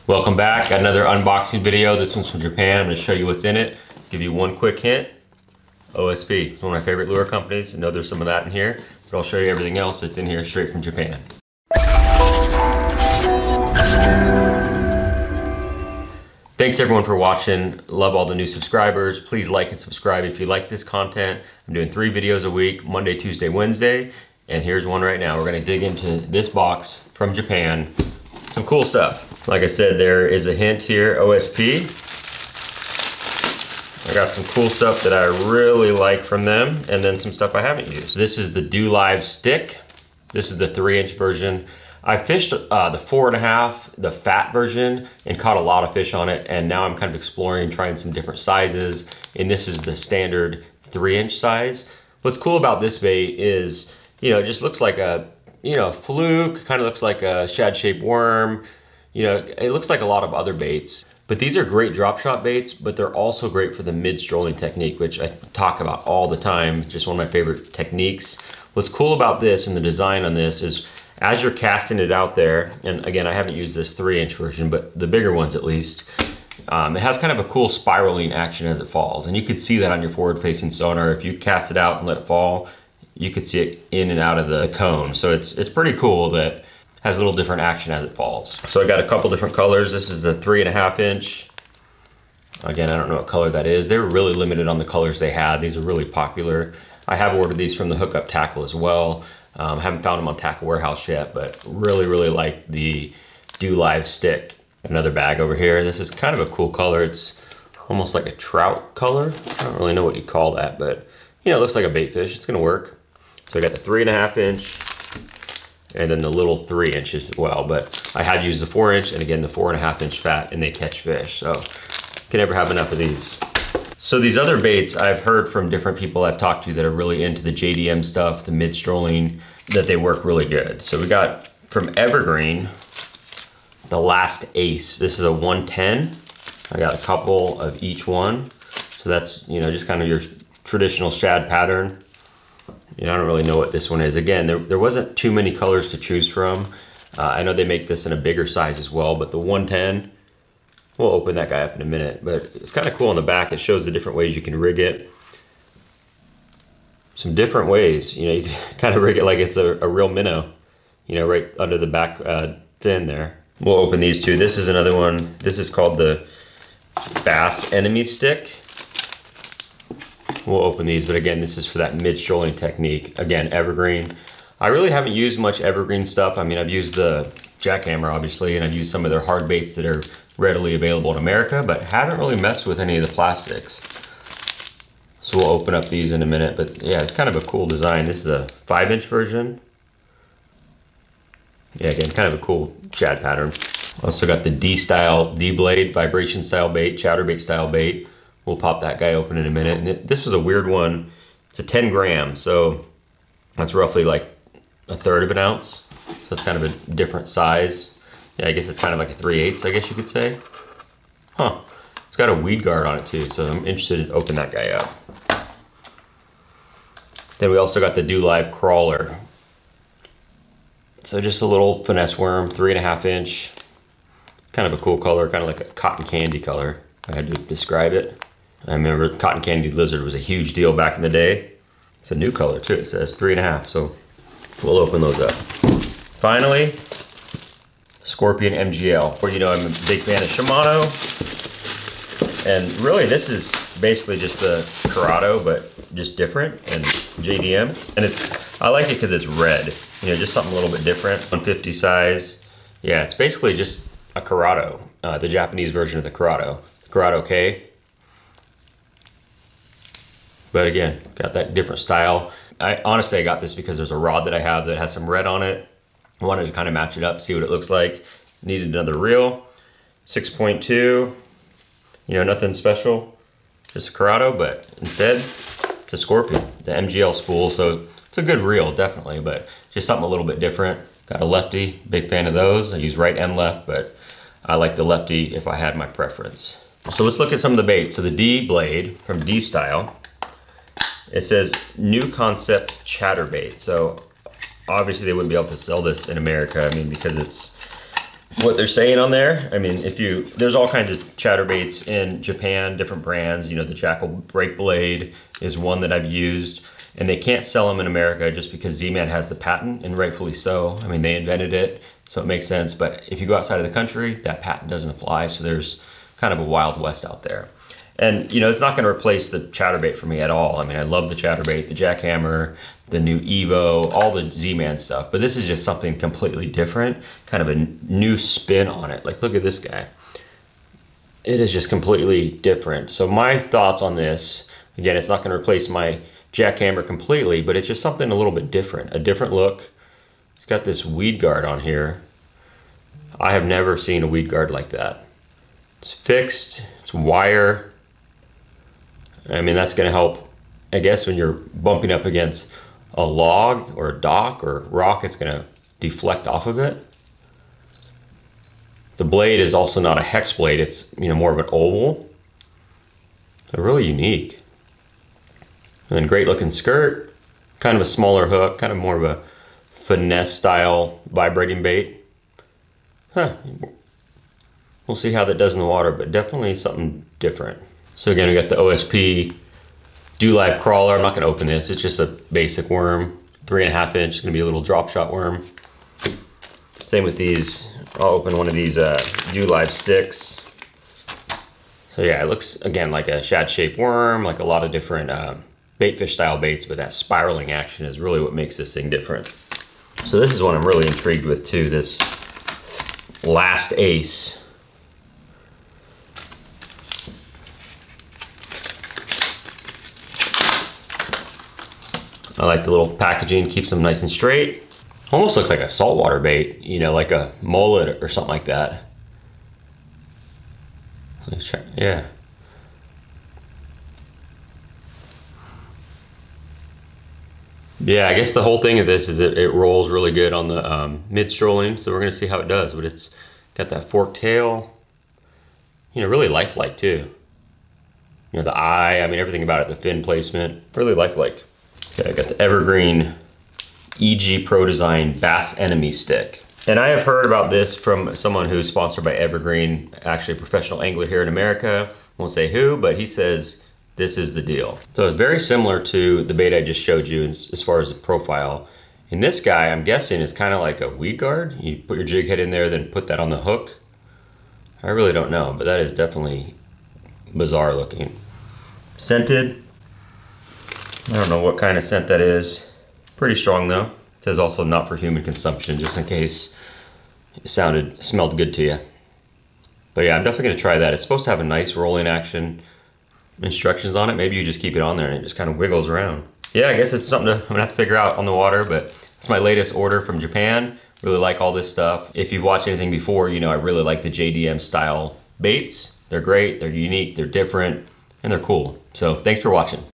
Welcome back, got another unboxing video. This one's from Japan. I'm gonna show you what's in it. Give you one quick hint. o.s.p, it's one of my favorite lure companies. I know there's some of that in here, but I'll show you everything else that's in here straight from Japan. Thanks everyone for watching. Love all the new subscribers. Please like and subscribe if you like this content. I'm doing 3 videos a week, Monday, Tuesday, Wednesday, and here's one right now. We're gonna dig into this box from Japan. Some cool stuff. Like I said, there is a hint here, o.s.p. I got some cool stuff that I really like from them, and then some stuff I haven't used. This is the Do Live stick. This is the 3-inch version. I fished the 4.5, the fat version, and caught a lot of fish on it, and now I'm kind of exploring, trying some different sizes, and this is the standard 3-inch size. What's cool about this bait is, it just looks like a, fluke, kind of looks like a shad-shaped worm. It looks like a lot of other baits. But these are great drop shot baits, but they're also great for the mid-strolling technique, which I talk about all the time. Just one of my favorite techniques. What's cool about this and the design on this is as you're casting it out there, and again, I haven't used this 3-inch version, but the bigger ones at least, it has kind of a cool spiraling action as it falls. And you could see that on your forward-facing sonar. If you cast it out and let it fall, you could see it in and out of the cone. So it's pretty cool that it has a little different action as it falls. So I got a couple different colors. This is the 3.5 inch. Again, I don't know what color that is. They were really limited on the colors they had. These are really popular. I have ordered these from the Hookup Tackle as well. Haven't found them on Tackle Warehouse yet, but really like the Do Live stick. Another bag over here. This is kind of a cool color. It's almost like a trout color. I don't really know what you call that, but it looks like a bait fish. It's gonna work. So I got the 3.5 inch and then the little 3 inches as well, but I have used the 4-inch and again the 4.5 inch fat, and they catch fish. So can never have enough of these. So these other baits I've heard from different people I've talked to that are really into the JDM stuff, the mid-strolling, that they work really good. So we got from Evergreen, the Last Ace. This is a 110. I got a couple of each one. So that's, just kind of your traditional shad pattern. I don't really know what this one is. Again, there wasn't too many colors to choose from. I know they make this in a bigger size as well, but the 110, we'll open that guy up in a minute, but it's kind of cool on the back. It shows the different ways you can rig it. Some different ways, you can kind of rig it like it's a real minnow, right under the back fin there. We'll open these two. This is another one. This is called the Bass Enemy Stick. We'll open these, but again, this is for that mid-strolling technique. Again, Evergreen. I really haven't used much Evergreen stuff. I mean, I've used the jackhammer, obviously, and I've used some of their hard baits that are readily available in America, but haven't really messed with any of the plastics. So we'll open up these in a minute, but yeah, it's kind of a cool design. This is a 5-inch version. Yeah, again, kind of a cool shad pattern. Also got the D-blade, vibration style bait, chatterbait style bait. We'll pop that guy open in a minute. And this was a weird one. It's a 10 gram, so that's roughly like 1/3 of an ounce. So it's kind of a different size. Yeah, I guess it's kind of like a 3/8, I guess you could say. Huh, it's got a weed guard on it too, so I'm interested to open that guy up. Then we also got the Do Live crawler. So just a little finesse worm, 3.5 inch. Kind of a cool color, kind of like a cotton candy color, if I had to describe it. I remember cotton candy lizard was a huge deal back in the day. It's a new color too, it says 3.5, so we'll open those up. Finally, Scorpion MGL. Well, I'm a big fan of Shimano, and really this is basically just the Corrado, but just different, and JDM. And I like it because it's red, just something a little bit different. 150 size. Yeah, it's basically just a Corrado, the Japanese version of the Corrado K. But again, got that different style. Honestly, I got this because there's a rod that I have that has some red on it. I wanted to kind of match it up, see what it looks like. Needed another reel. 6.2, nothing special. Just a Corrado, but instead, it's a Scorpion, the MGL spool. So it's a good reel, definitely, but just something a little bit different. Got a lefty, big fan of those. I use right and left, but I like the lefty if I had my preference. So let's look at some of the baits. So the D-blade from D-Style. It says new concept chatterbait. So obviously they wouldn't be able to sell this in America, because it's what they're saying on there. I mean, there's all kinds of chatterbaits in Japan, different brands. You know, the Jackal Brake Blade is one that I've used, and they can't sell them in America just because Z-Man has the patent, and rightfully so. I mean, they invented it, so it makes sense. But if you go outside of the country, that patent doesn't apply, so there's kind of a wild west out there. And you know, it's not gonna replace the chatterbait for me at all. I mean, I love the chatterbait, the jackhammer, the new Evo, all the Z-Man stuff, but this is just something completely different, kind of a new spin on it. Like, look at this guy. It is just completely different. So my thoughts on this, again, it's not gonna replace my jackhammer completely, but it's just something a little bit different, a different look. It's got this weed guard on here. I have never seen a weed guard like that. It's fixed, it's wire. I mean, that's gonna help, I guess, when you're bumping up against a log or a dock or rock, it's gonna deflect off of it. The blade is also not a hex blade, it's, you know, more of an oval. So really unique. And then great looking skirt, kind of a smaller hook, kind of more of a finesse style vibrating bait. Huh. We'll see how that does in the water, but definitely something different. So again, we got the o.s.p Do Live crawler. I'm not gonna open this. It's just a basic worm, 3.5 inch. It's gonna be a little drop shot worm. Same with these. I'll open one of these Do Live sticks. So yeah, it looks again like a shad shaped worm, like a lot of different baitfish style baits, but that spiraling action is really what makes this thing different. So this is one I'm really intrigued with too, this Last Ace. I like the little packaging, keeps them nice and straight. Almost looks like a saltwater bait, you know, like a mullet or something like that. Let's try, yeah. Yeah, I guess the whole thing of this is it rolls really good on the mid-strolling, so we're gonna see how it does, but it's got that forked tail, you know, really lifelike too. You know, the eye, I mean, everything about it, the fin placement, really lifelike. Okay, I got the Evergreen EG Pro Design Bass Enemy Stick. And I have heard about this from someone who's sponsored by Evergreen, actually a professional angler here in America. Won't say who, but he says this is the deal. So it's very similar to the bait I just showed you as far as the profile. And this guy, I'm guessing, is kind of like a weed guard. You put your jig head in there, then put that on the hook. I really don't know, but that is definitely bizarre looking. Scented. I don't know what kind of scent that is. Pretty strong though. It says also not for human consumption, just in case it smelled good to you. But yeah, I'm definitely gonna try that. It's supposed to have a nice rolling action, instructions on it. Maybe you just keep it on there and it just kind of wiggles around. Yeah, I guess it's something I'm gonna have to figure out on the water, but it's my latest order from Japan. Really like all this stuff. If you've watched anything before, you know I really like the JDM style baits. They're great, they're unique, they're different, and they're cool. So thanks for watching.